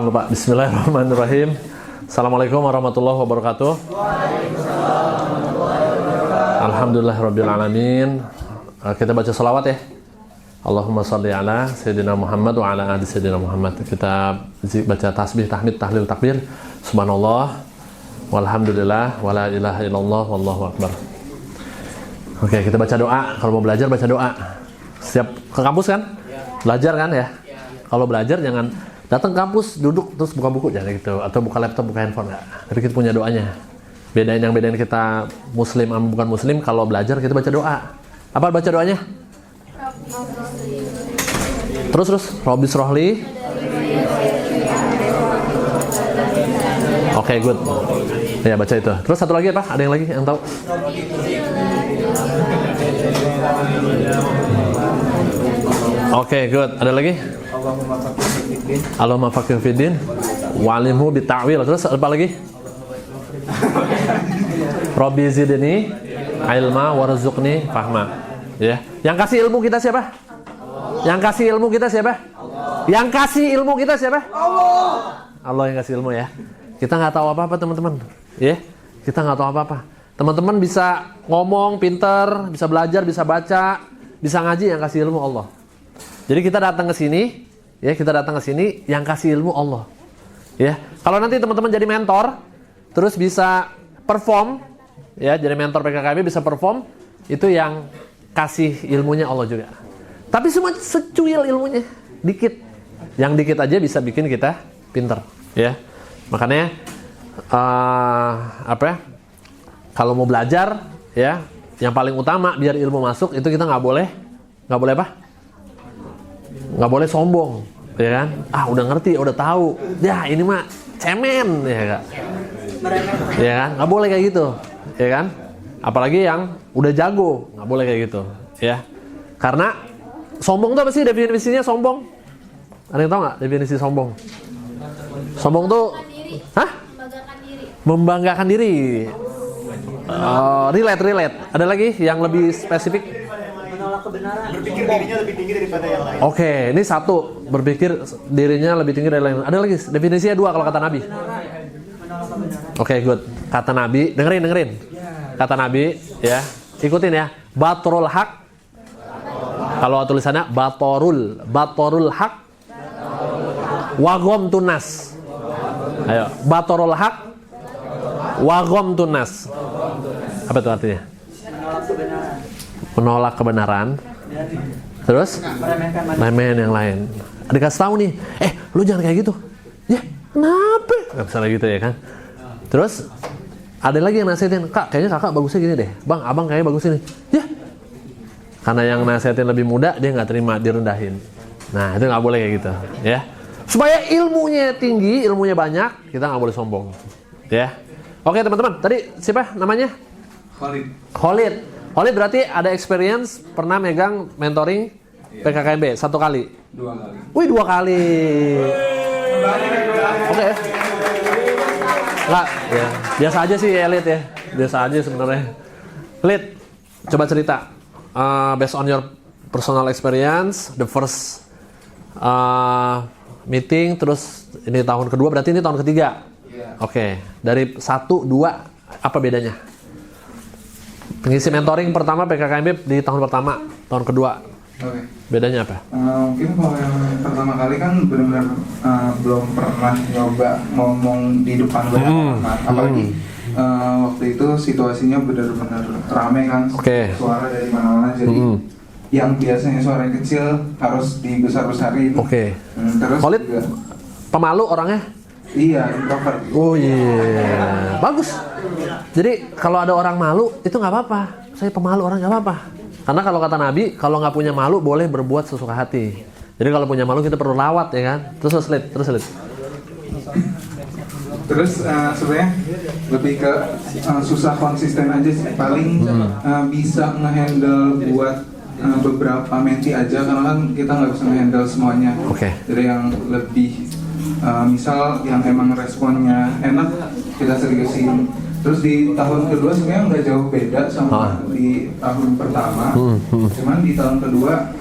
Lupa. Bismillahirrahmanirrahim. Assalamualaikum warahmatullahi wabarakatuh. Alhamdulillahirrabbilalamin. Kita baca salawat ya. Allahumma salli ala Sayyidina Muhammad wa ala ali Sayyidina Muhammad. Kita baca tasbih, tahmid, tahlil, takbir. Subhanallah, walhamdulillah, wala ilaha illallah, wallahu akbar. Oke, kita baca doa. Kalau mau belajar, baca doa. Setiap ke kampus kan? Belajar kan ya? Kalau belajar jangan datang ke kampus, duduk, terus buka buku. Jangan gitu. Atau buka laptop, buka handphone. Nggak. Tapi kita punya doanya. Bedain kita muslim sama bukan muslim. Kalau belajar, kita baca doa. Apa baca doanya? Terus Robbis Rohli. Oke, good. Ya, baca itu. Terus satu lagi apa? Ada yang lagi yang tahu? Oke, good. Ada lagi? Allahumma faqih fiddin wa'limhu bita'wil. Terus apa lagi? Rabbi zidni ilma warzuqni fahma. Ya. Yang kasih ilmu kita siapa? Yang kasih ilmu kita siapa? Yang kasih ilmu kita siapa? Allah yang kasih ilmu ya. Kita nggak tahu apa-apa teman-teman. Ya. Kita nggak tahu apa-apa. Teman-teman bisa ngomong pinter, bisa belajar, bisa baca, bisa ngaji, yang kasih ilmu Allah. Jadi kita datang ke sini, ya kita datang ke sini yang kasih ilmu Allah. Ya, kalau nanti teman-teman jadi mentor, terus bisa perform, ya jadi mentor PKKMB bisa perform, itu yang kasih ilmunya Allah juga. Tapi semua secuil ilmunya, dikit. Yang dikit aja bisa bikin kita pinter, ya. Makanya kalau mau belajar, ya, yang paling utama biar ilmu masuk itu kita nggak boleh apa? Nggak boleh sombong, ya kan? Udah ngerti, udah tahu. Ya ini mah cemen, ya kan? Ya kan? Nggak boleh kayak gitu, ya kan? Apalagi yang udah jago, nggak boleh kayak gitu, ya. Karena sombong tuh apa sih definisinya sombong? Ada yang tahu nggak definisi sombong? Sombong tuh, membanggakan diri. Relate. Ada lagi yang lebih spesifik? Menolak kebenaran. Berpikir dirinya lebih tinggi daripada yang lain. Oke, ini satu, berpikir dirinya lebih tinggi dari yang lain. Ada lagi, definisinya dua kalau kata Nabi. Oke, good. Kata Nabi, dengerin. Kata Nabi, ya, ikutin ya. Batorul haq. Kalau tulisannya batorul haq. Wagom tunas. Ayo, batorul haq. Wagom tunas. Apa itu artinya? Menolak kebenaran. Terus main-main yang lain. Dikasih tahu nih, lu jangan kayak gitu. Ya, kenapa? Nggak bisa gitu ya kan. Terus ada lagi yang nasihatin, kak, kayaknya kakak bagusnya gini deh. Bang, abang kayaknya bagus ini. Ya, karena yang nasihatin lebih muda, dia nggak terima, direndahin. Nah, itu nggak boleh kayak gitu, ya. Supaya ilmunya tinggi, ilmunya banyak, kita nggak boleh sombong, ya. Oke teman-teman, tadi siapa namanya? Khalid berarti ada experience pernah megang mentoring PKKMB 1 kali? 2 kali. Wih, 2 kali. Oke. Enggak, ya. Biasa aja sih Elit ya. Biasa aja sebenarnya. Elit, coba cerita. Based on your personal experience, the first meeting, terus ini tahun kedua, berarti ini tahun ketiga. Oke, dari 1, 2, apa bedanya? Pengisi mentoring pertama PKKMB di tahun pertama, tahun kedua. Oke. Bedanya apa? Mungkin kalau yang pertama kali kan benar-benar belum pernah nyoba ngomong di depan banyak orang, apalagi waktu itu situasinya benar-benar ramai kan, suara dari mana-mana, jadi yang biasanya suara yang kecil harus dibesar-besarin. Terus Khalid, juga pemalu orangnya? Iya, introvert. Oh iya, bagus. Jadi kalau ada orang malu itu nggak apa-apa. Saya pemalu orang nggak apa-apa. Karena kalau kata Nabi, kalau nggak punya malu boleh berbuat sesuka hati. Jadi kalau punya malu kita perlu lawat ya kan. Terus Lid. Terus sebenarnya lebih ke susah konsisten aja sih. Paling bisa ngehandle buat beberapa menti aja, karena kan kita nggak bisa ngehandle semuanya. Jadi yang lebih misal yang emang responnya enak kita seriusin. Terus di tahun kedua sebenarnya nggak jauh beda sama di tahun pertama. Cuman di tahun kedua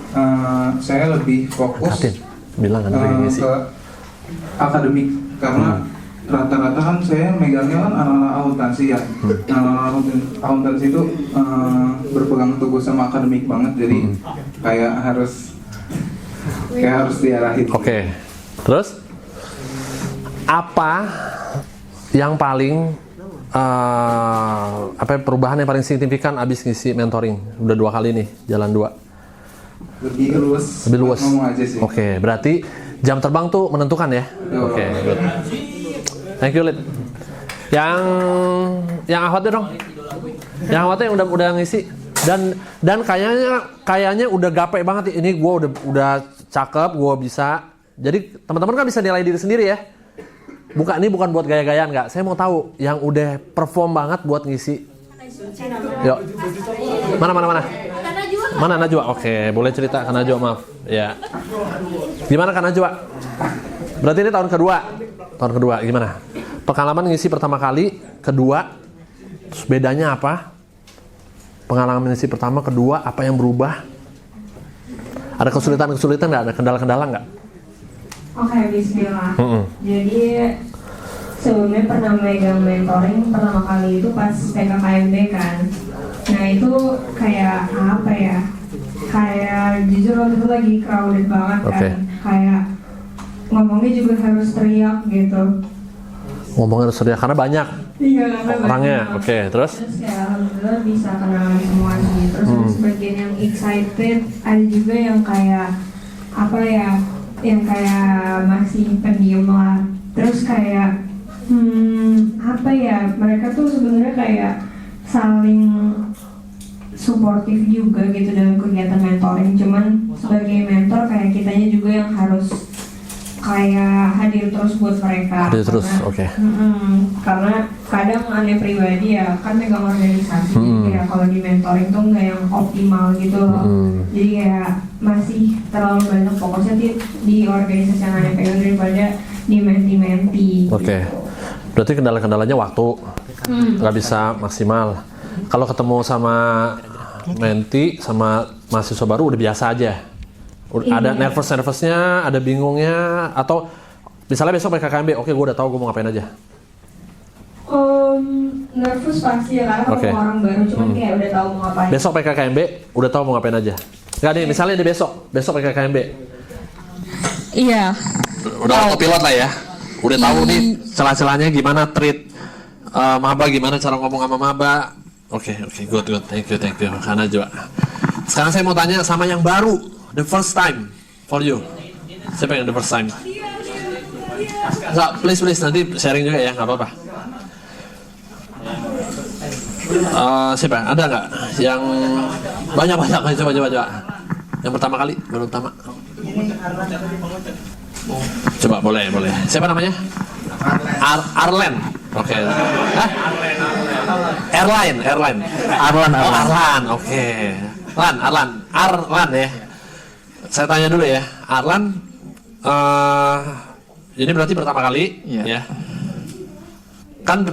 saya lebih fokus ke akademik karena rata-rata kan saya megangnya kan anak-anak akuntansi ya. Anak-anak akuntansi itu berpegang teguh sama akademik banget, jadi kayak harus diarahin. Oke. Terus apa yang paling perubahan yang paling signifikan abis ngisi mentoring? Udah 2 kali nih, jalan 2. Lebih luas. Ngomong aja sih. Oke, berarti jam terbang tuh menentukan ya. Oke, good. Thank you, Lid. Yang Ahwat dong. Yang Ahwat yang udah ngisi dan kayaknya udah gape banget. Ini gue udah cakep, gue bisa. Jadi teman-teman kan bisa nilai diri sendiri ya. Ini bukan buat gaya-gayaan nggak. Saya mau tahu yang udah perform banget buat ngisi. Yuk. Mana Najwa? Oke, boleh cerita Kak Najwa, maaf. Ya. Gimana Kak Najwa? Berarti ini tahun kedua gimana? Pengalaman ngisi pertama kali, kedua, terus bedanya apa? Pengalaman ngisi pertama, kedua, apa yang berubah? Ada kesulitan nggak? Ada kendala-kendala nggak? Oke, bismillah. Jadi sebelumnya pernah megang mentoring pertama kali itu pas PKKMB kan. Nah itu kayak apa ya? Kayak jujur waktu itu lagi crowded banget kan. Kayak ngomongnya juga harus teriak gitu. Ngomongnya harus teriak karena banyak. Iya, karena orangnya. banyak. Oke, terus? Terus ya alhamdulillah bisa kenalan semua sih. Terus ada sebagian yang excited, ada juga yang kayak apa ya? Yang kayak masih pendiam lah. Terus kayak apa ya? Mereka tuh sebenarnya kayak saling suportif juga gitu dalam kegiatan mentoring. Cuman sebagai mentor kayak kitanya juga yang harus kayak hadir terus buat mereka. Hadir terus, oke. Karena kadang aneh pribadi ya kan megang organisasi, kayak kalau di mentoring tuh nggak yang optimal gitu loh. Jadi kayak masih terlalu banyak fokusnya di organisasi yang aneh pegang daripada di menti-menti. Oke. Berarti kendala-kendalanya waktu, nggak bisa maksimal. Kalau ketemu sama menti, sama mahasiswa baru udah biasa aja. Ada nervous-nervousnya, ada bingungnya, atau misalnya besok PKKMB, oke gue udah tahu gue mau ngapain aja. Nervous pasti ya karena ketemu orang baru, cuman kayak udah tahu mau ngapain. Besok PKKMB, udah tahu mau ngapain aja. Nggak nih, misalnya di besok PKKMB. Iya. Udah autopilot lah ya. Udah tahu nih celah-celahnya gimana treat maba, gimana cara ngomong sama maba. Oke, good, thank you, karena juga. Sekarang saya mau tanya sama yang baru, the first time for you. Siapa yang the first time? Nggak, please, nanti sharing juga ya, nggak apa-apa. Siapa? Ada nggak? Yang banyak, coba. Yang pertama kali, baru pertama. Coba, boleh. Siapa namanya? Arlen. Oke. Airline. Arlan. Oke. Arlan ya. Saya tanya dulu ya, Arlan. Ini berarti pertama kali, ya. Kan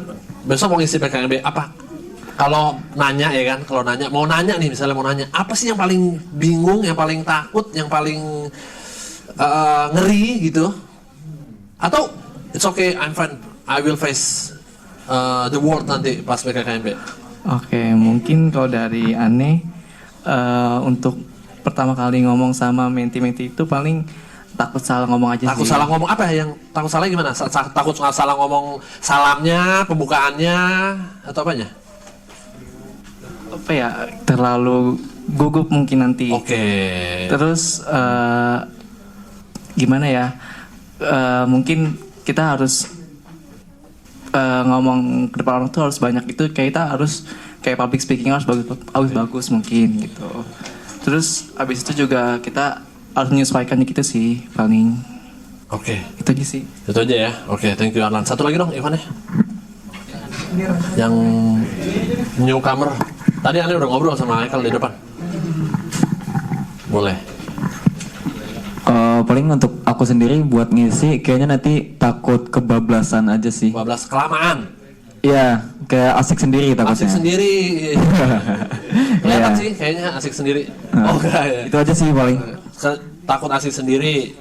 besok mau ngisi PKKMB apa? Kalau nanya ya kan, mau nanya nih, misalnya mau nanya, apa sih yang paling bingung, yang paling takut, yang paling ngeri gitu? Atau it's okay, I'm fine, I will face the world nanti pas PKKMB. Oke, mungkin kalau dari Ane untuk pertama kali ngomong sama menti-menti itu paling takut salah ngomong aja. Takut sih. salah ngomong apa ya? Yang takut salah gimana? Takut salah ngomong salamnya, pembukaannya, atau apanya? Apa ya? Terlalu gugup mungkin nanti. Oke. Terus gimana ya? Mungkin kita harus ngomong ke depan orang tuh harus banyak, itu kayak kita harus kayak public speaking harus bagus mungkin gitu. Terus abis itu juga kita harus menyesuaikan gitu sih paling. Oke. Itu aja sih. Itu aja ya. Oke, thank you Arlan. Satu lagi dong, Ivan ya. Yang newcomer. Tadi Anda udah ngobrol sama Michael di depan. Boleh. Paling untuk aku sendiri buat ngisi kayaknya nanti takut kebablasan aja sih. 12 kelamaan. Iya, kayak asik sendiri takutnya. Asik sendiri. Kelihatan sih kayaknya asik sendiri. Nah, enggak ya. Itu aja sih paling. Takut asik sendiri.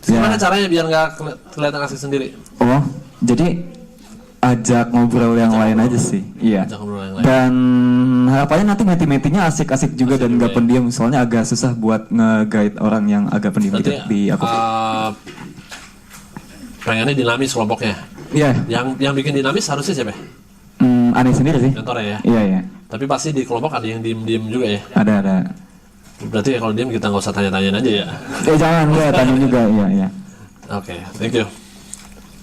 Gimana Ya. caranya biar nggak kelihatan asik sendiri? Oh, jadi ajak ngobrol yang lain aja sih. Iya. Ajak ngobrol yang lain. Dan harapannya nanti meti-metinya asik-asik juga Asik dan juga nggak ya. pendiam. Soalnya agak susah buat nge-guide orang yang agak pendiam gitu Berarti di aku. pengennya dinamis kelompoknya. Iya. Yang bikin dinamis harusnya siapa? Aneh sendiri sih. Mentornya ya. Iya, iya. Tapi pasti di kelompok ada yang diem-diem juga ya. Ada. Berarti kalau diem kita nggak usah tanya-tanyain aja ya. Jangan gue tanya juga. Iya. Oke, thank you.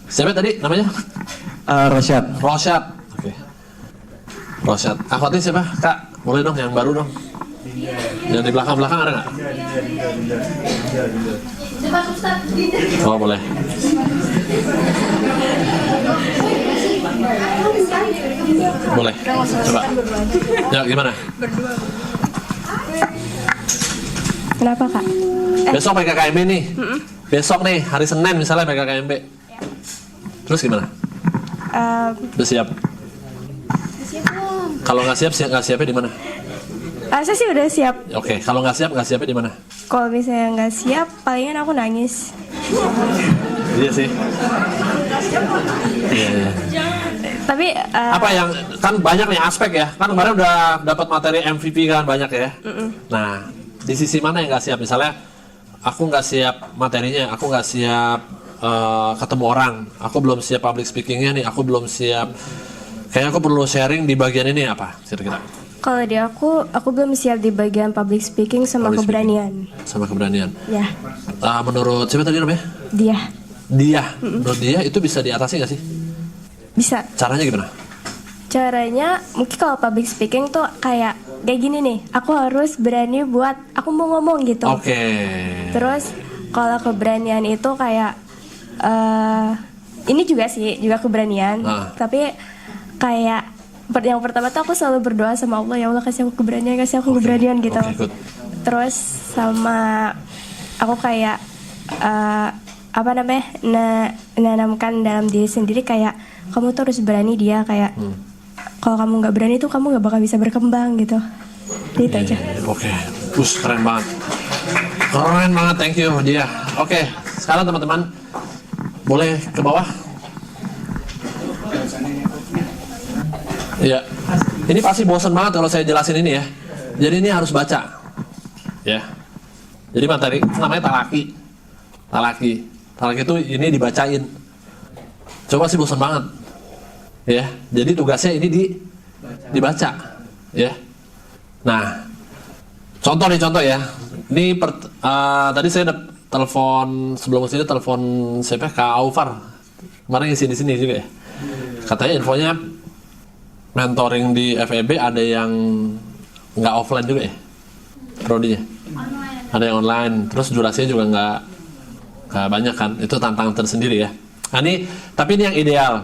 Siapa tadi namanya? Rosyad. Rosyad. Oke. Rosyad. Akhwatnya siapa? Kak, boleh dong yang baru dong. Yang di belakang-belakang ada nggak? Oh boleh. Boleh. Coba. Ya gimana? Kenapa kak? Besok PKKMB nih. Besok nih hari Senin misalnya PKKMB. Terus gimana? Udah siap? Kalau nggak siap, nggak siapnya di mana? Saya sih udah siap. Oke, kalau nggak siapnya di mana? Kalau misalnya nggak siap, palingan aku nangis. Iya sih. Iya. Tapi Apa yang kan banyak nih aspek ya? Kan kemarin udah dapat materi MVP kan banyak ya. Nah, di sisi mana yang nggak siap? Misalnya aku nggak siap materinya, aku nggak siap ketemu orang, aku belum siap public speakingnya nih, aku belum siap. Kayaknya aku perlu sharing di bagian ini apa? Kira-kira. kalau di aku belum siap di bagian public speaking sama Public keberanian. Sama keberanian. Ya, Menurut siapa tadi namanya? dia Dia. Menurut dia itu bisa diatasi nggak sih? bisa. Caranya gimana? Caranya mungkin kalau public speaking tuh kayak gini nih, aku harus berani buat aku mau ngomong gitu. Oke. Terus kalau keberanian itu kayak ini juga sih juga keberanian, tapi kayak yang pertama tuh aku selalu berdoa sama Allah, ya Allah kasih aku keberanian gitu. Oke, good. Terus sama aku kayak menanamkan dalam diri sendiri kayak kamu tuh harus berani dia kayak kalau kamu nggak berani tuh kamu nggak bakal bisa berkembang gitu. Itu aja. Oke. Keren banget. Keren banget, thank you dia. Oke, sekarang teman-teman boleh ke bawah. Iya. Ini pasti bosan banget kalau saya jelasin ini ya. Jadi ini harus baca. Ya. Jadi materi namanya talaki. Talaki itu ini dibacain. Coba sih bosan banget. Ya. Jadi tugasnya ini dibaca. Ya. Nah, contoh ya. Ini tadi saya udah telepon sebelum kesini telepon siapa? Kak Aufar. Kemarin ngisi di sini juga ya. Katanya infonya mentoring di FEB ada yang nggak offline juga ya, prodinya. Ada yang online. Terus durasinya juga nggak banyak kan. Itu tantangan tersendiri ya. Nah ini, tapi ini yang ideal.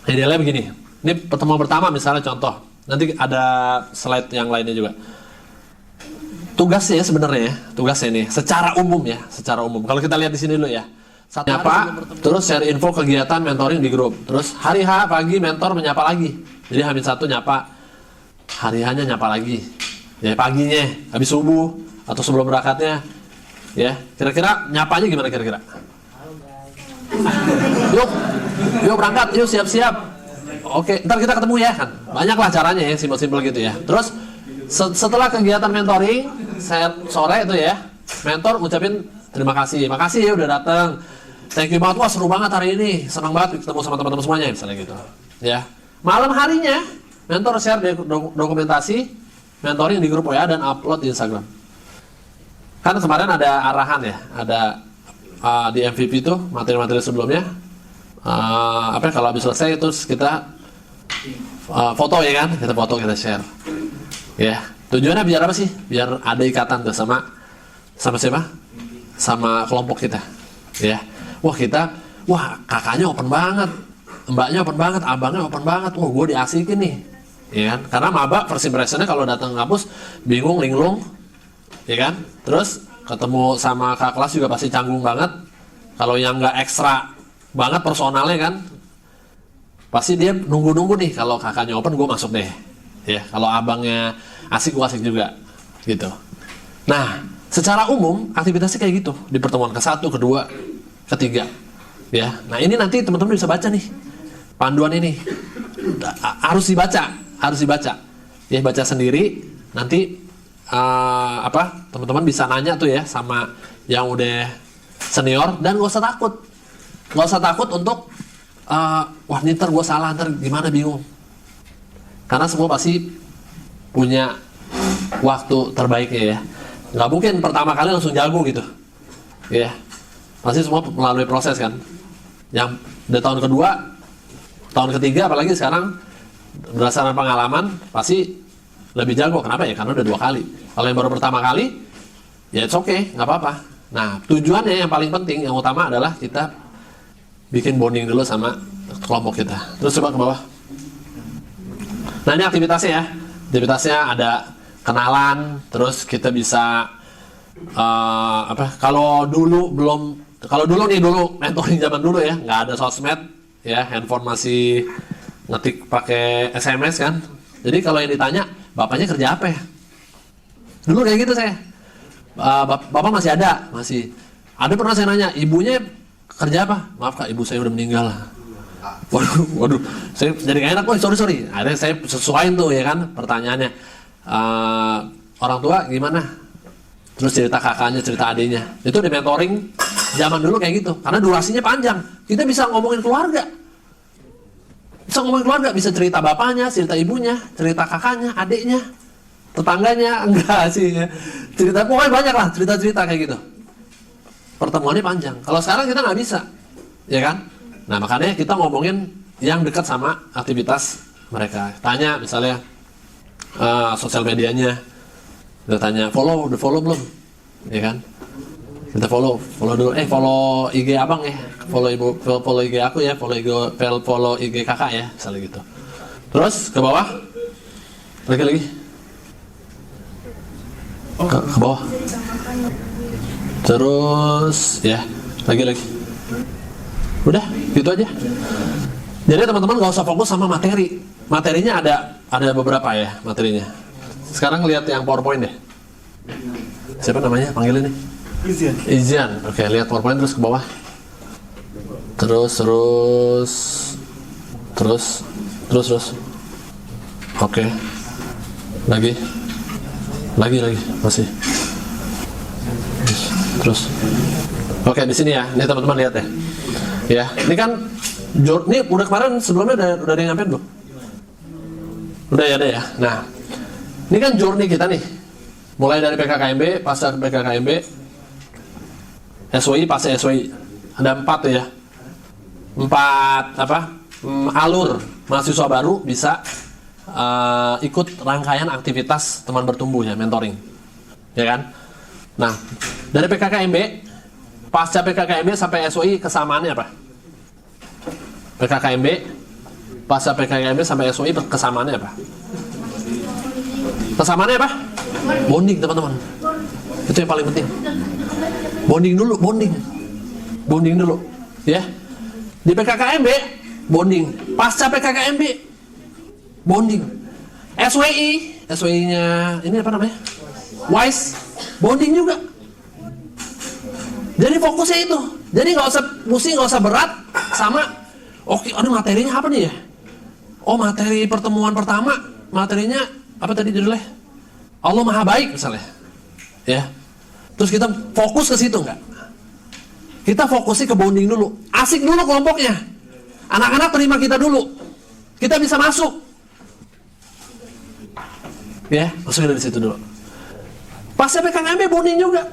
Idealnya begini. Ini pertemuan pertama misalnya contoh. Nanti ada slide yang lainnya juga. Tugasnya sebenarnya ya, tugasnya ini secara umum. Kalau kita lihat di sini dulu ya. Satu nyapa, terus share info kegiatan mentoring di grup. Terus hari H pagi mentor menyapa lagi. Jadi H-1 nyapa, hari H-nya nyapa lagi. Ya paginya, habis subuh atau sebelum berangkatnya. Ya, kira-kira nyapanya gimana kira-kira? Yuk berangkat, yuk siap-siap. Oke, ntar kita ketemu ya kan. Banyaklah caranya ya, simpel-simpel gitu ya. Terus setelah kegiatan mentoring, sore itu ya, mentor ucapin terima kasih. Makasih ya udah datang. Thank you banget, wah seru banget hari ini. Senang banget ketemu sama teman-teman semuanya, misalnya gitu. Ya. Malam harinya, mentor share dokumentasi mentoring di grup WA dan upload di Instagram. Kan kemarin ada arahan ya, ada di MVP itu materi-materi sebelumnya. Kalau habis selesai terus kita foto ya kan, kita share. Ya, tujuannya biar apa sih? Biar ada ikatan tuh sama siapa? Sama kelompok kita. Ya. Wah kakaknya open banget, mbaknya open banget, abangnya open banget. Wah gue diasikin nih. Ya kan? Karena maba first impressionnya kalau datang ke kampus bingung, linglung, ya kan? Terus ketemu sama kakak kelas juga pasti canggung banget. Kalau yang nggak ekstra banget personalnya kan, pasti dia nunggu nih. Kalau kakaknya open, gue masuk deh. Ya, kalau abangnya asik, gue asik juga, gitu. Nah, secara umum aktivitasnya kayak gitu di pertemuan ke-1, kedua, ketiga. Ya, nah ini nanti teman-teman bisa baca nih panduan ini. Harus dibaca. Ya, baca sendiri. Nanti teman-teman bisa nanya tuh ya sama yang udah senior, dan gak usah takut untuk wah ini ntar gue salah, ntar gimana, bingung. Karena semua pasti punya waktu terbaiknya ya. Nggak mungkin pertama kali langsung jago gitu. Ya, pasti semua melalui proses kan. Yang udah tahun kedua, tahun ketiga, apalagi sekarang berdasarkan pengalaman pasti lebih jago. Kenapa ya? Karena udah 2 kali. Kalau yang baru pertama kali, ya it's okay, nggak apa-apa. Nah, tujuannya yang paling penting, yang utama adalah kita bikin bonding dulu sama kelompok kita. Terus coba ke bawah. Nah, ini aktivitasnya ya. Aktivitasnya ada kenalan, terus kita bisa kalau dulu mentoring zaman dulu ya, nggak ada sosmed ya, handphone masih ngetik pakai SMS kan. Jadi kalau yang ditanya, bapaknya kerja apa ya? Dulu kayak gitu saya. Bapak masih ada. Ada pernah saya nanya, ibunya kerja apa? Maaf Kak, ibu saya udah meninggal. Waduh, saya jadi gak enak, sorry. Akhirnya saya sesuaiin tuh ya kan pertanyaannya. Orang tua gimana? Terus cerita kakaknya, cerita adiknya. Itu di mentoring zaman dulu kayak gitu. Karena durasinya panjang. Kita bisa ngomongin keluarga. Bisa cerita bapaknya, cerita ibunya, cerita kakaknya, adiknya, tetangganya, enggak sih. Cerita pokoknya banyak lah, cerita-cerita kayak gitu. Pertemuannya panjang. Kalau sekarang kita nggak bisa, ya kan? Nah makanya kita ngomongin yang dekat sama aktivitas mereka. Tanya misalnya sosial medianya, kita tanya udah follow belum, ya kan? Kita follow dulu. Follow IG abang ya, follow IG aku ya, follow IG kakak ya, misalnya gitu. Terus ke bawah, lagi. Ke bawah. Terus ya, lagi. Udah, gitu aja. Jadi teman-teman gak usah fokus sama materi. Materinya ada beberapa ya materinya. Sekarang lihat yang PowerPoint deh. Siapa namanya? Panggilin nih. Izian. Oke, lihat PowerPoint terus ke bawah. Terus. Oke. Lagi. Masih. Terus. Oke, di sini ya. Ini teman-teman lihat ya. Ya, ini kan ini udah kemarin sebelumnya udah ada yang nyampein belum? Udah ya. Nah, ini kan journey kita nih. Mulai dari PKKMB, pasca PKKMB, SWI, pasca SWI. Ada 4 tuh ya. 4 alur mahasiswa baru bisa ikut rangkaian aktivitas teman bertumbuh ya, mentoring. Ya kan? Nah, dari PKKMB, pasca PKKMB sampai SWI kesamaannya apa? PKKMB, pasca PKKMB sampai SWI kesamaannya apa? Kesamaannya apa? Bonding teman-teman. Itu yang paling penting. Bonding dulu. Ya. Di PKKMB, bonding. Pasca PKKMB, bonding. SWI-nya ini apa namanya? WISE, bonding juga. Jadi fokusnya itu. Jadi nggak usah pusing, nggak usah berat sama. Oke, materinya apa nih ya? Materi pertemuan pertama, materinya apa tadi judulnya? Allah Maha Baik misalnya. Ya. Terus kita fokus ke situ nggak? Kita fokusnya ke bonding dulu. Asik dulu kelompoknya. Anak-anak terima kita dulu. Kita bisa masuk. Ya, masukin dari situ dulu. Pasca PKKMB bonding juga.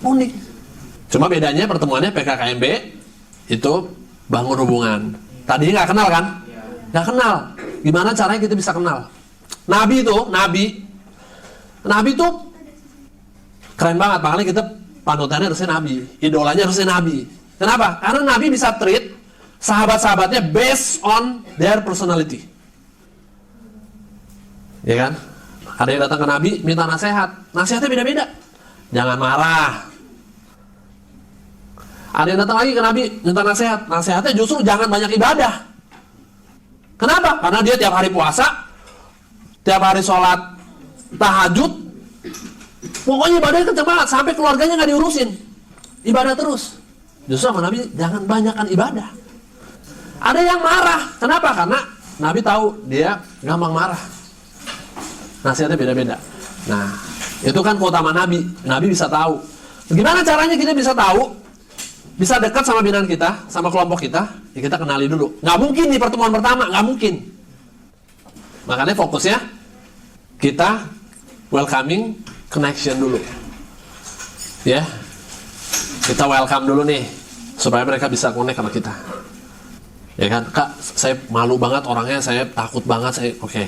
Bonding. Cuma bedanya pertemuannya PKKMB itu bangun hubungan. Tadinya nggak kenal kan? Nggak kenal. Gimana caranya kita bisa kenal? Nabi itu keren banget. Makanya kita panutannya harusnya Nabi. Idolanya harusnya Nabi. Kenapa? Karena Nabi bisa treat sahabat-sahabatnya based on their personality. Ya kan? Ada yang datang ke Nabi minta nasihat. Nasihatnya beda-beda. Jangan marah. Ada yang datang lagi ke Nabi minta nasihat. Nasihatnya justru jangan banyak ibadah. Kenapa? Karena dia tiap hari puasa, tiap hari sholat tahajud, Pokoknya ibadahnya kenceng banget, sampai keluarganya nggak diurusin. Ibadah terus. Justru sama Nabi, jangan banyakkan ibadah. Ada yang marah. Kenapa? Karena Nabi tahu dia gampang marah. Nasihatnya beda-beda. Nah, itu kan keutamaan Nabi. Nabi bisa tahu. Gimana caranya kita bisa tahu? Bisa dekat sama binaan kita, sama kelompok kita, ya kita kenali dulu. Nggak mungkin di pertemuan pertama, nggak mungkin. Makanya fokusnya kita welcoming connection dulu. Ya, kita welcome dulu nih, supaya mereka bisa connect sama kita. Ya kan, Kak, saya malu banget orangnya, saya takut banget, oke.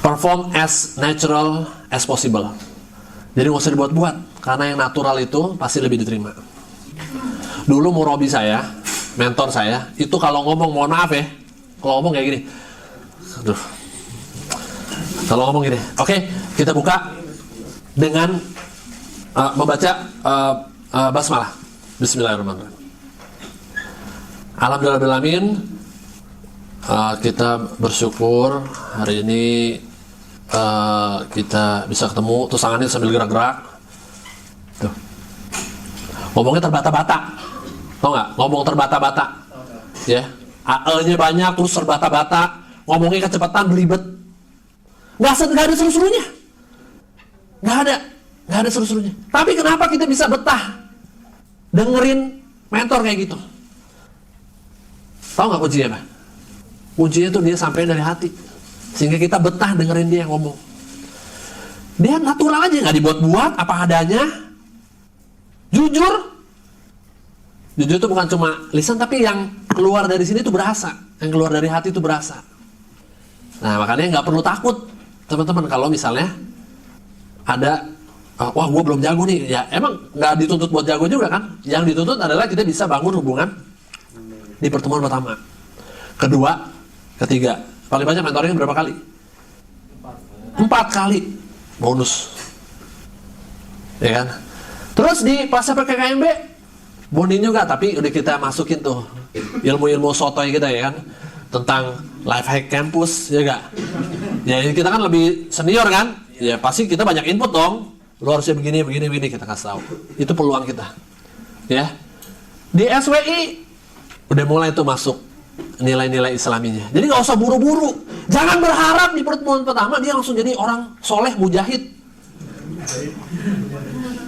Perform as natural as possible. Jadi nggak usah dibuat-buat, karena yang natural itu pasti lebih diterima. Dulu murabi saya, mentor saya, itu kalau ngomong, mohon maaf ya, kalau ngomong kayak gini, aduh, kalau ngomong gini, oke, kita buka dengan membaca basmalah. Bismillahirrahmanirrahim. Alhamdulillahirrahmanirrahim. Kita bersyukur hari ini kita bisa ketemu. Terus tangannya sambil gerak-gerak. Tuh. Ngomongnya terbata-bata. Tau nggak? Ngomong terbata-bata. Ya. AE-nya banyak terus terbata-bata. Ngomongnya kecepatan belibet. Nggak ada seru-serunya. Nggak ada seru-serunya. Tapi kenapa kita bisa betah dengerin mentor kayak gitu? Tahu nggak kuncinya apa? Kuncinya tuh dia sampai dari hati, sehingga kita betah dengerin dia ngomong. Dia natural aja, nggak dibuat-buat, apa adanya. Jujur itu bukan cuma lisan, tapi yang keluar dari sini tuh berasa, yang keluar dari hati tuh berasa. Nah makanya nggak perlu takut teman-teman kalau misalnya ada wah gue belum jago nih, ya emang nggak dituntut buat jago juga kan. Yang dituntut adalah kita bisa bangun hubungan di pertemuan pertama, kedua, ketiga. Paling banyak mentoring berapa kali? 4 kali bonus, ya kan. Terus di pas PKKMB bonding juga, tapi udah kita masukin tuh ilmu-ilmu sotoy kita ya kan, tentang life hack kampus, ya gak? Ya kita kan lebih senior kan, ya pasti kita banyak input dong. Lu harusnya begini kita kasih tahu. Itu peluang kita, ya. Di SWI udah mulai tuh masuk nilai-nilai islaminya. Jadi nggak usah buru-buru. Jangan berharap di pertemuan pertama dia langsung jadi orang soleh mujahid.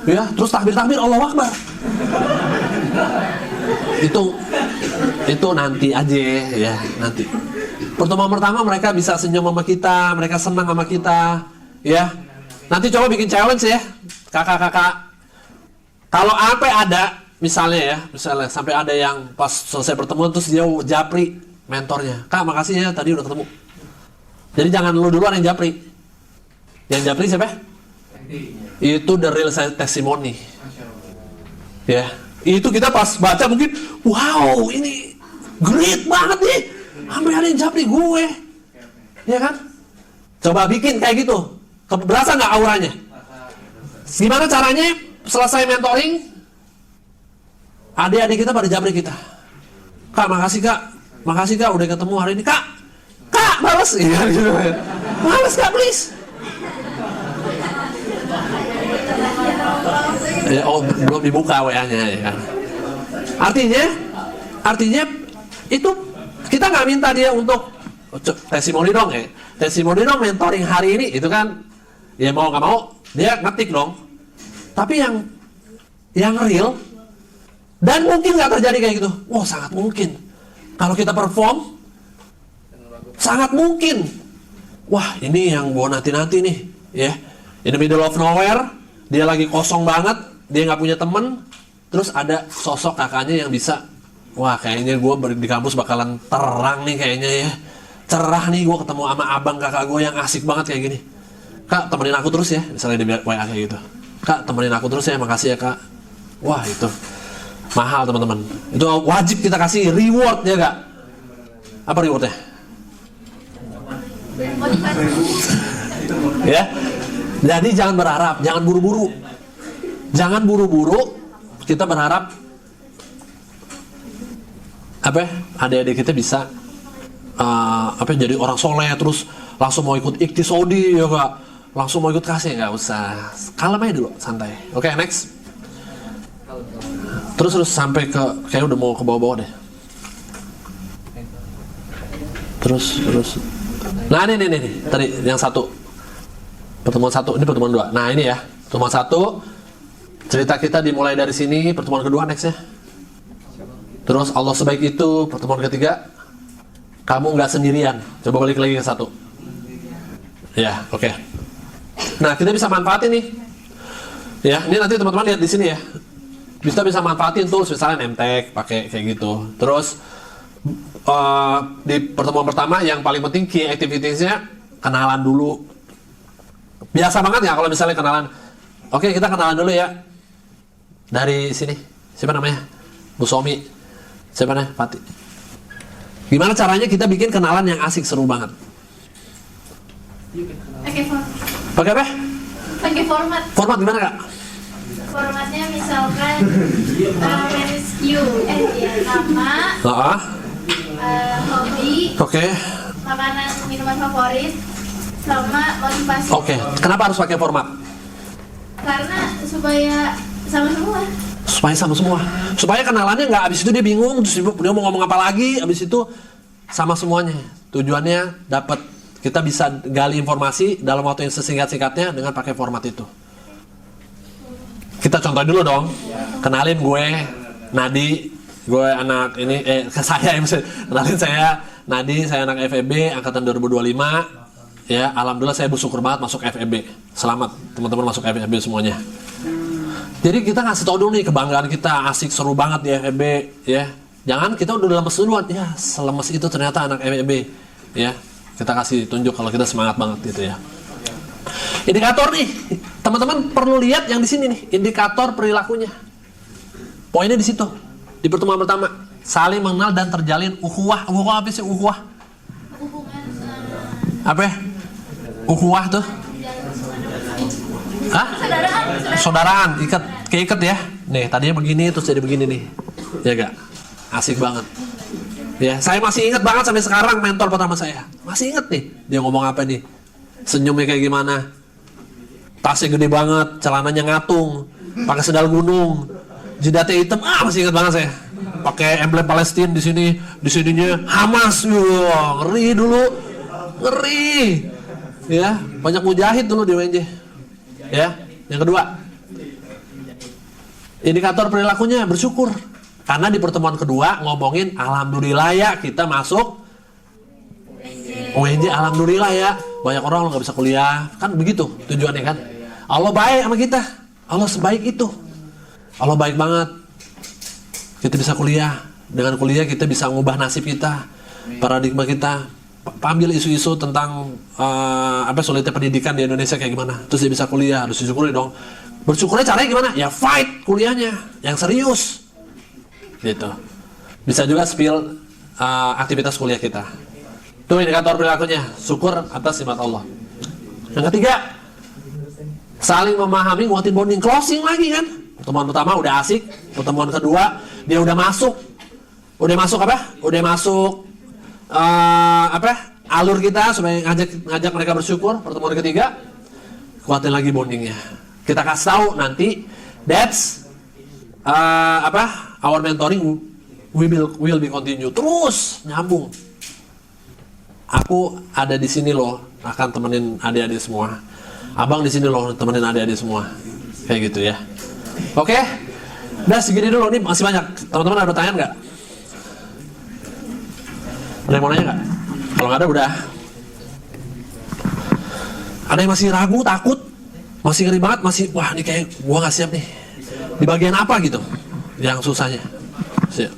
Ya, terus takbir Allahu Akbar. Itu nanti aja ya, nanti. Pertemuan pertama mereka bisa senyum sama kita, mereka senang sama kita, ya. Nanti coba bikin challenge ya, kakak-kakak. Kalau ada misalnya sampai ada yang pas selesai pertemuan terus dia japri mentornya, Kak makasih ya tadi udah ketemu. Jadi jangan lu duluan yang japri. Yang japri siapa? Itu the real testimony. Ya, itu kita pas baca mungkin, wow ini great banget nih, sampai ada yang japri gue, ya kan? Coba bikin kayak gitu, berasa nggak auranya? Gimana caranya selesai mentoring? Adik-adik kita pada japri kita. Kak, makasih kak udah ketemu hari ini. Kak, balas ya, gitu. Balas kak, please. Ya, belum dibuka WA-nya ya kan. Artinya itu kita nggak minta dia untuk testimoni dong ya. Testimoni dong mentoring hari ini itu kan, ya mau nggak mau dia ngetik dong. Tapi yang real. Dan mungkin nggak terjadi kayak gitu. Wah, sangat mungkin. Kalau kita perform, sangat mungkin. Wah, ini yang gue nanti nih, ya. In the middle of nowhere, dia lagi kosong banget, dia nggak punya temen. Terus ada sosok kakaknya yang bisa, wah kayaknya gue di kampus bakalan terang nih kayaknya ya. Cerah nih gue ketemu sama abang kakak gue yang asik banget kayak gini. Kak, temenin aku terus ya, misalnya di WA kayak gitu. Kak, temenin aku terus ya, makasih ya kak. Wah, itu mahal teman-teman. Itu wajib kita kasih reward ya gak? Apa rewardnya? Ya. Jadi jangan berharap, jangan buru-buru. Jangan buru-buru kita berharap adik-adik kita bisa jadi orang soleh terus langsung mau ikut ikti Saudi ya gak? langsung mau ikut kasih, nggak usah. Kalem aja dulu, santai. Oke, next. Terus sampai ke kayak udah mau ke bawah-bawah deh. Terus. Nah ini tadi yang satu. Pertemuan satu, ini pertemuan dua. Nah ini ya, pertemuan satu. Cerita kita dimulai dari sini, pertemuan kedua next ya. Terus Allah sebaik itu, pertemuan ketiga. Kamu nggak sendirian. Coba balik lagi ke satu. Ya, oke. Nah kita bisa manfaatin nih. Ya, ini nanti teman-teman lihat di sini ya. Bisa manfaatin tools misalnya MTech pakai kayak gitu. Terus di pertemuan pertama yang paling penting key activities-nya kenalan dulu. Biasa banget ya kalau misalnya kenalan. Oke, kita kenalan dulu ya. Dari sini. Siapa namanya? Bu Somi. Siapa namanya? Fatih. Gimana caranya kita bikin kenalan yang asik, seru banget? Pakai apa? Pakai format. Format gimana, Kak? Formatnya misalkan nama, hobi, Oke. makanan minuman favorit, sama motivasi. Oke. Kenapa harus pakai format? Karena supaya sama semua. Supaya sama semua. Supaya kenalannya nggak abis itu dia bingung, terus dia mau ngomong apa lagi, abis itu sama semuanya. Tujuannya dapat, kita bisa gali informasi dalam waktu yang sesingkat-singkatnya dengan pakai format itu. Kita contoh dulu dong. Kenalin gue Nadi, gue anak ini kenalin saya Nadi, saya anak FEB angkatan 2025. Ya, alhamdulillah saya bersyukur banget masuk FEB. Selamat teman-teman masuk FEB semuanya. Jadi kita ngasih tau dulu nih kebanggaan kita, asik seru banget di FEB ya. Jangan kita udah lemes duluan, ya selemes itu ternyata anak FEB ya. Kita kasih tunjuk kalau kita semangat banget gitu ya. Indikator nih, teman-teman perlu lihat yang di sini nih, indikator perilakunya. Poinnya di situ, di pertemuan pertama, saling mengenal dan terjalin ukhuwah. Ukhuwah apa sih ukhuwah? Apa ya? Ukhuwah tuh? Hah? Saudaraan, keikat ya. Nih, tadinya begini terus jadi begini nih. Ya gak? Asik banget. Ya, saya masih ingat banget sampai sekarang mentor pertama saya. Masih ingat nih, dia ngomong apa nih? Senyumnya kayak gimana? Tasnya gede banget, celananya ngatung, pakai sendal gunung, jidatnya hitam. Masih ingat banget saya. Pakai emblem Palestina di sini, di sininya Hamas. Wah, ngeri dulu. Ngeri. Ya, banyak mujahid dulu di UNJ. Ya, yang kedua, indikator perilakunya bersyukur. Karena di pertemuan kedua ngomongin alhamdulillah ya kita masuk UNJ, alhamdulillah ya. Banyak orang nggak bisa kuliah, kan begitu tujuannya kan. Allah baik sama kita, Allah sebaik itu, Allah baik banget. Kita bisa kuliah, dengan kuliah kita bisa ngubah nasib kita, paradigma kita. Ambil isu-isu tentang sulitnya pendidikan di Indonesia kayak gimana, terus dia bisa kuliah, harus disyukuri dong. Bersyukurnya caranya gimana? Ya fight kuliahnya, yang serius, gitu. Bisa juga spill aktivitas kuliah kita. Itu indikator perilakunya, syukur atas nikmat Allah. Yang ketiga, saling memahami, nguatin bonding, closing lagi kan. Pertemuan pertama udah asik, pertemuan kedua dia udah masuk apa? Udah masuk alur kita supaya ngajak mereka bersyukur. Pertemuan ketiga, kuatin lagi bondingnya. Kita kasih tahu nanti, that's our mentoring will be continue, terus nyambung. Aku ada di sini loh, akan temenin adik-adik semua. Abang di sini loh, temenin adik-adik semua. Kayak gitu ya. Oke, udah segini dulu. Nih masih banyak. Teman-teman ada pertanyaan nggak? Ada yang mau nanya nggak? Kalau nggak ada udah. Ada yang masih ragu, takut, masih ngeri banget, masih wah ini kayak gua nggak siap nih. Di bagian apa gitu? Yang susahnya? Siap.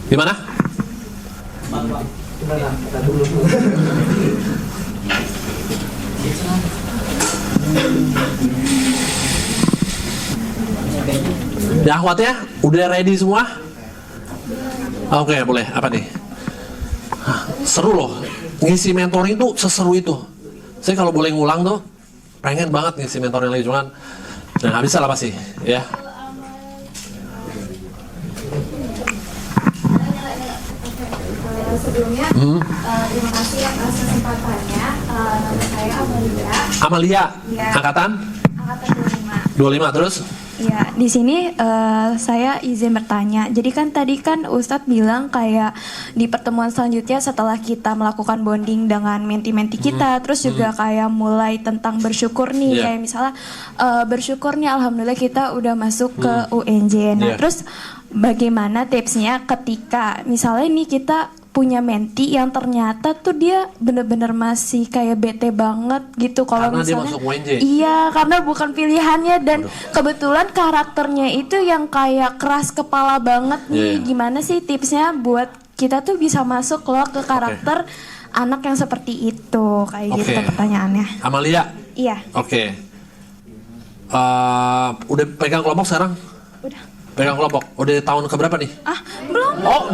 Gimana? Ya akhwat ya, udah ready semua? Oke, boleh. Apa nih? Seru loh. Ngisi mentoring itu seseru itu. Saya kalau boleh ngulang tuh, pengen banget ngisi mentoring lagi, cuman nggak bisa lah pasti, ya. Sebelumnya, terima kasih atas kesempatannya. Amalia, Iya. angkatan Angkatan 25. 25 terus? Ya, di sini saya izin bertanya. Jadi kan tadi kan Ustadz bilang kayak di pertemuan selanjutnya setelah kita melakukan bonding dengan menti-menti kita, terus juga kayak mulai tentang bersyukur nih, Yeah. kayak misalnya bersyukur nih, alhamdulillah kita udah masuk ke UNJ. Nah, Yeah. terus bagaimana tipsnya ketika misalnya nih kita punya menti yang ternyata tuh dia bener-bener masih kayak bete banget gitu kalau Karena dia misalnya masuk UNJ. iya, karena bukan pilihannya dan kebetulan karakternya itu yang kayak keras kepala banget nih. Iya. Gimana sih tipsnya buat kita tuh bisa masuk loh ke karakter anak yang seperti itu, kayak Oke. gitu pertanyaannya. Amalia, Iya, oke. Udah pegang kelompok sekarang? udah. Pegang kelompok. Udah tahun keberapa nih? Ah, belum. Oh,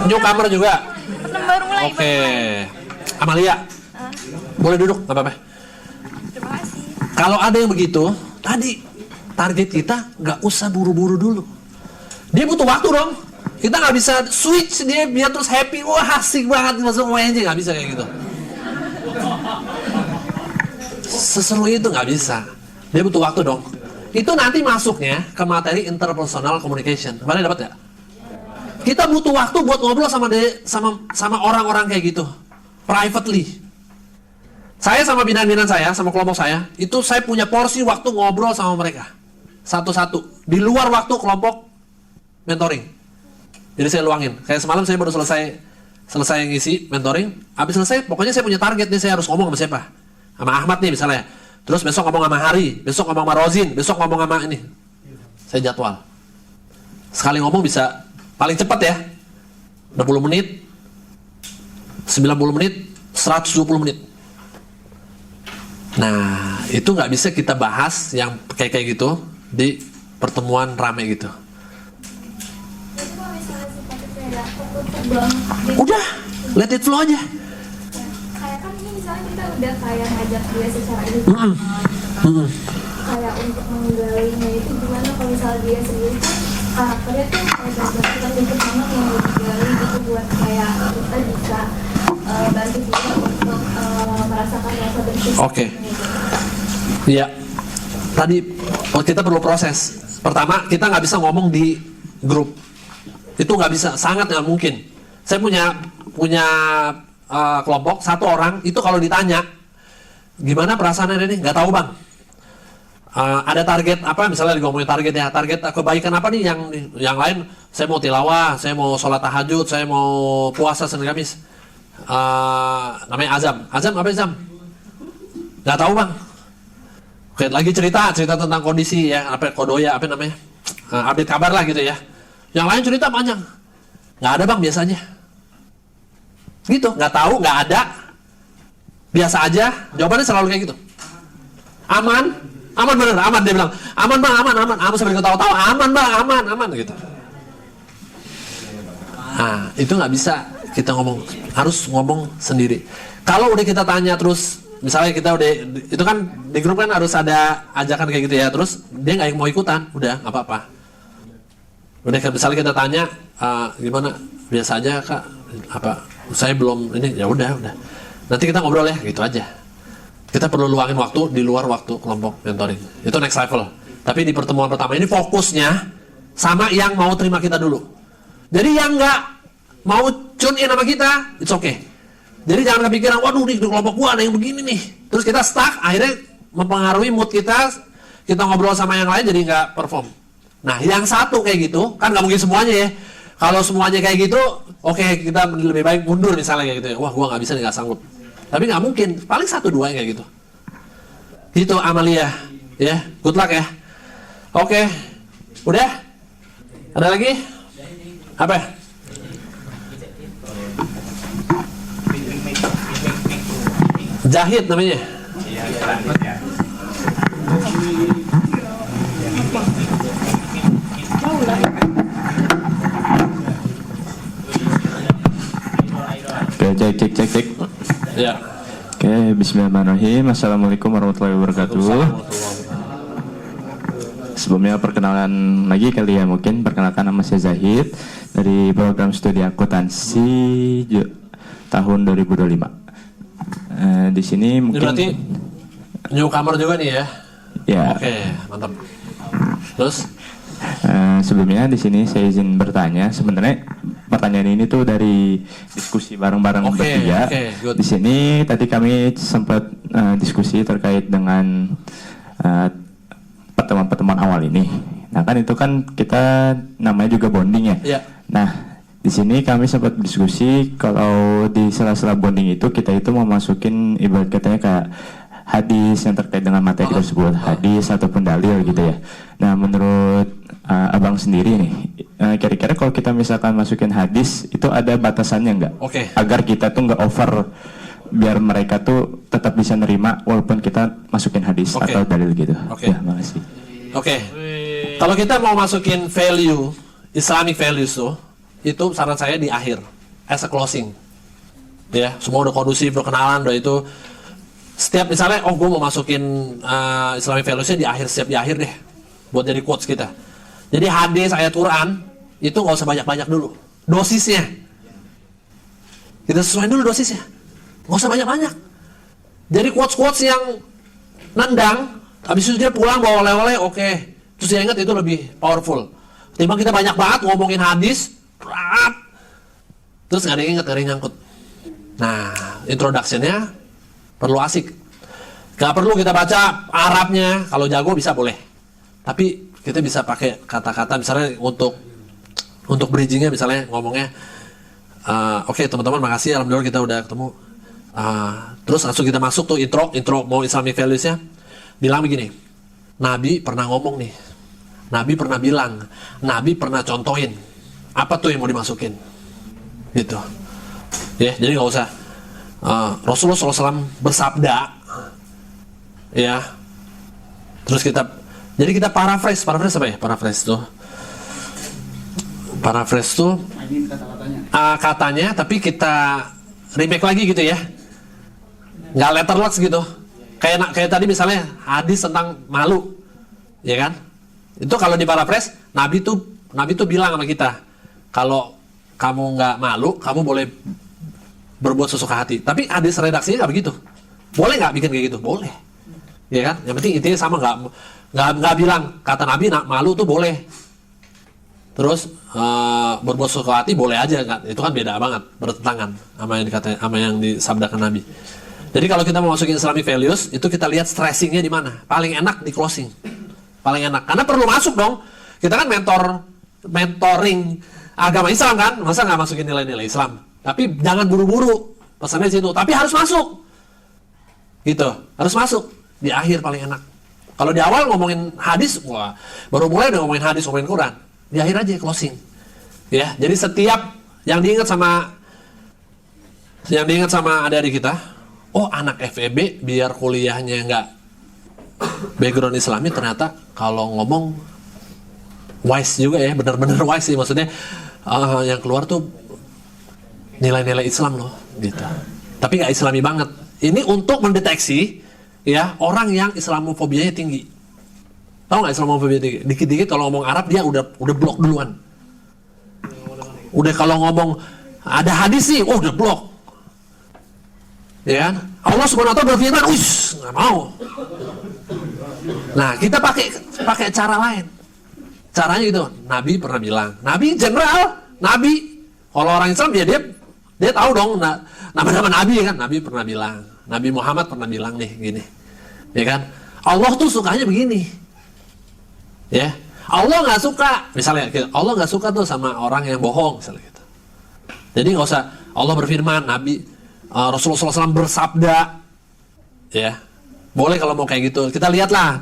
newcomer juga. Baru mulai. Oke. Amalia, boleh duduk, nggak apa-apa. Terima kasih. Kalau ada yang begitu, tadi target kita nggak usah buru-buru dulu. Dia butuh waktu dong. Kita nggak bisa switch dia biar terus happy. Wah asik banget masuk UNJ, nggak bisa kayak gitu. Seseru itu nggak bisa. Dia butuh waktu dong. Itu nanti masuknya ke materi interpersonal communication. Kemarin dapat ya? Kita butuh waktu buat ngobrol sama orang-orang kayak gitu, privately. Saya sama binan-binan saya, sama kelompok saya, itu saya punya porsi waktu ngobrol sama mereka. Satu-satu. Di luar waktu kelompok mentoring. Jadi saya luangin. Kayak semalam saya baru selesai ngisi mentoring. Habis selesai, pokoknya saya punya target nih, saya harus ngomong sama siapa. Sama Ahmad nih misalnya. Terus besok ngomong sama Hari, besok ngomong sama Rozin, besok ngomong sama ini. Saya jadwal. Sekali ngomong bisa paling cepat ya. 20 menit, 90 menit, 120 menit. Nah, itu nggak bisa kita bahas yang kayak gitu di pertemuan rame gitu. Jadi kalau misalnya seperti kayak tertutup banget, Udah, let it flow aja. kayak kan ini misalnya kita udah kayak ngajak dia secara ini, kayak untuk menggalinya itu gimana kalau misalnya dia sendiri kan karakternya tuh kayak benar kita tuntut banget yang digali gitu buat kayak kita bisa bantu dia untuk merasakan rasa bersyukur. Oke. Iya. Tadi kita perlu proses. Pertama, kita nggak bisa ngomong di grup. Itu nggak bisa, sangat nggak mungkin. Saya punya kelompok satu orang itu kalau ditanya gimana perasaannya ini, nggak tahu bang. Ada target apa, misalnya ngomongin target ya, target kebaikan apa nih yang lain, saya mau tilawah, saya mau sholat tahajud, saya mau puasa Senin Kamis. Namanya Azam apa Azam? Nggak tahu bang. Oke, lagi cerita tentang kondisi ya, apa kodoya, apa namanya, update kabar lah gitu ya. Yang lain cerita panjang, nggak ada bang biasanya. Gitu, nggak tahu, nggak ada, biasa aja. Jawabannya selalu kayak gitu. Aman bener, aman, dia bilang aman bang, aman sambil ketawa-tawa, aman bang, aman gitu. Nah, itu nggak bisa kita ngomong, harus ngomong sendiri. Kalau udah kita tanya terus, misalnya kita udah, itu kan di grup kan harus ada ajakan kayak gitu ya, terus dia nggak mau ikutan, udah nggak apa-apa. Udah misalnya kita tanya, gimana, biasa aja kak, apa, saya belum ini, ya udah. Nanti kita ngobrol ya, gitu aja. Kita perlu luangin waktu di luar waktu kelompok mentoring. Itu next level. Tapi di pertemuan pertama ini fokusnya sama yang mau terima kita dulu. Jadi yang nggak mau tune in sama kita, it's okay. Jadi jangan kepikiran, waduh nih di kelompok gua ada yang begini nih. Terus kita stuck, akhirnya mempengaruhi mood kita ngobrol sama yang lain jadi nggak perform. Nah yang satu kayak gitu, kan nggak mungkin semuanya ya. Kalau semuanya kayak gitu, oke, kita lebih baik mundur misalnya kayak gitu ya. Wah gua nggak bisa nih, nggak sanggup. Tapi nggak mungkin, paling 1-2 kayak gitu. Gitu Amalia, ya, good luck ya. Oke, udah? Ada lagi? Apa? Jahit namanya. Oke, cek. Ya. Oke, bismillahirrahmanirrahim. Assalamualaikum warahmatullahi wabarakatuh. Sebelumnya perkenalan lagi kali ya, mungkin perkenalkan nama saya Zahid dari program studi akuntansi tahun 2025. Di sini mungkin Berarti newcomer juga nih ya. Ya. Oke, mantap. Terus? Sebelumnya di sini saya izin bertanya. Sebenarnya pertanyaan ini tuh dari diskusi bareng-bareng bertiga. good. Di sini tadi kami sempat diskusi terkait dengan pertemuan-pertemuan awal ini. Nah kan itu kan kita namanya juga bonding ya. Iya. Nah di sini kami sempat diskusi kalau di sela-sela bonding itu kita itu mau masukin ibarat katanya kayak hadis yang terkait dengan materi tersebut, hadis ataupun dalil gitu ya. Nah menurut abang sendiri nih, kira-kira kalau kita misalkan masukin hadis itu ada batasannya nggak? Oke. Agar kita tuh nggak over, biar mereka tuh tetap bisa nerima walaupun kita masukin hadis Oke. atau dalil gitu. Oke. Ya, makasih. Oke. Kalau kita mau masukin value, Islamic values tuh, itu saran saya di akhir, as a closing. Ya, semua udah kondusif, udah kenalan, udah itu. Setiap misalnya, gue mau masukin Islamic values-nya di akhir deh, buat jadi quotes kita. Jadi hadis, ayat Quran, itu nggak usah banyak-banyak dulu. Dosisnya. Kita sesuaiin dulu dosisnya. Nggak usah banyak-banyak. Jadi quotes-quotes yang nendang, habis itu dia pulang bawa oleh-oleh, oke. Terus dia ingat itu lebih powerful. Timbang kita banyak banget ngomongin hadis, berat. Terus nggak ada yang ingat, nggak ada yang nyangkut. Nah, introduction-nya perlu asik. Gak perlu kita baca Arabnya, kalau jago bisa boleh. Tapi kita bisa pakai kata-kata misalnya untuk bridgingnya misalnya ngomongnya, oke, teman-teman makasih, alhamdulillah kita udah ketemu. Terus langsung kita masuk tuh intro mau Islamic values-nya. Bilang begini, Nabi pernah ngomong nih, Nabi pernah bilang, Nabi pernah contohin. Apa tuh yang mau dimasukin? Gitu. Ya, jadi nggak usah. Rasulullah SAW bersabda, ya. Terus jadi kita paraphrase apa ya? Paraphrase tuh katanya, tapi kita remake lagi gitu ya, nggak letterless gitu. Kayak tadi misalnya hadis tentang malu, ya kan? Itu kalau di paraphrase, Nabi tuh bilang sama kita, kalau kamu nggak malu, kamu boleh berbuat sesuka hati. Tapi hadis redaksinya nggak begitu. Boleh nggak bikin kayak gitu? Boleh. Ya kan? Yang penting intinya sama, nggak bilang kata Nabi malu tuh boleh. Terus berbuat sesuka hati boleh aja kan? Itu kan beda banget, bertentangan sama yang disabdakan Nabi. Jadi kalau kita mau masukin Islamic values, itu kita lihat stressingnya di mana. Paling enak di closing. Paling enak. Karena perlu masuk dong. Kita kan mentoring agama Islam kan? Masa nggak masukin nilai-nilai Islam? Tapi jangan buru-buru, pesannya situ. Tapi harus masuk, gitu. Harus masuk di akhir paling enak. Kalau di awal ngomongin hadis, wah, baru mulai udah ngomongin hadis, ngomongin Quran. Di akhir aja closing, ya. Jadi setiap yang diingat sama adik-adik kita, oh anak FEB biar kuliahnya nggak background Islami, ternyata kalau ngomong wise juga ya, benar-benar wise sih maksudnya. Yang keluar tuh nilai-nilai Islam loh, gitu. Tapi nggak Islami banget. Ini untuk mendeteksi ya orang yang Islamofobianya tinggi. Tahu nggak Islamofobia tinggi? Dikit-dikit kalau ngomong Arab dia udah blok duluan. Udah kalau ngomong ada hadis sih, udah blok. Ya kan? Allah Subhanahu wa taala berfirman, "Uish, nggak mau." Nah, kita pakai cara lain. Caranya gitu. Nabi pernah bilang. Nabi general, Nabi. Kalau orang Islam dia tahu dong nama-nama Nabi kan. Nabi pernah bilang, Nabi Muhammad pernah bilang nih gini, ya kan? Allah tuh sukanya begini, ya. Allah nggak suka, misalnya, Allah nggak suka tuh sama orang yang bohong, misalnya gitu. Jadi nggak usah Allah berfirman, Nabi Rasulullah SAW bersabda, ya. Boleh kalau mau kayak gitu. Kita lihatlah.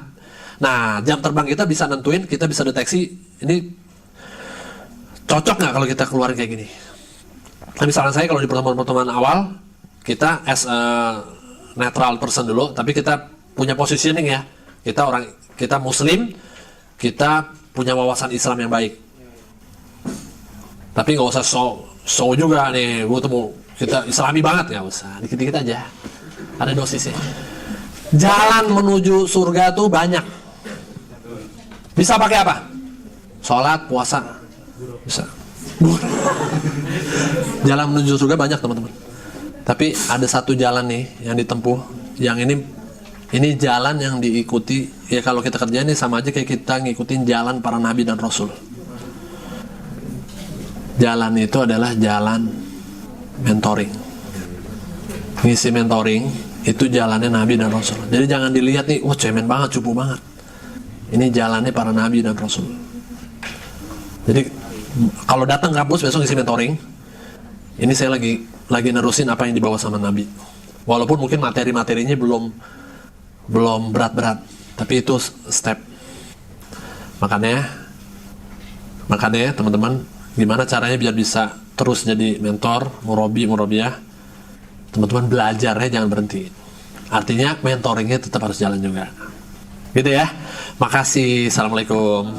Nah, jam terbang kita bisa nentuin, kita bisa deteksi ini cocok nggak kalau kita keluarin kayak gini. Nah, misalnya saya kalau di pertemuan-pertemuan awal, kita as a neutral person dulu, tapi kita punya positioning ya. Kita Muslim, kita punya wawasan Islam yang baik. Tapi nggak usah show juga nih, kita Islami banget, nggak usah, dikit-dikit aja. Ada dosisnya. Jalan menuju surga tuh banyak. Bisa pakai apa? Sholat, puasa, bisa. Jalan menuju surga banyak teman-teman. Tapi ada satu jalan nih yang ditempuh, yang ini Ini jalan yang diikuti. Ya kalau kita kerjain ini sama aja kayak kita ngikutin jalan para nabi dan rasul. Jalan itu adalah jalan mentoring. Ngisi mentoring itu jalannya nabi dan rasul. Jadi jangan dilihat nih, wah cemen banget, cupu banget. Ini jalannya para nabi dan rasul. Jadi kalau datang kampus besok ngisi mentoring, ini saya lagi nerusin apa yang dibawa sama nabi. Walaupun mungkin materi-materinya belum berat-berat, tapi itu step. Makanya teman-teman, gimana caranya biar bisa terus jadi mentor, murabbiah? Teman-teman belajar ya, jangan berhenti. Artinya mentoringnya tetap harus jalan juga. Gitu ya. Makasih. Assalamualaikum.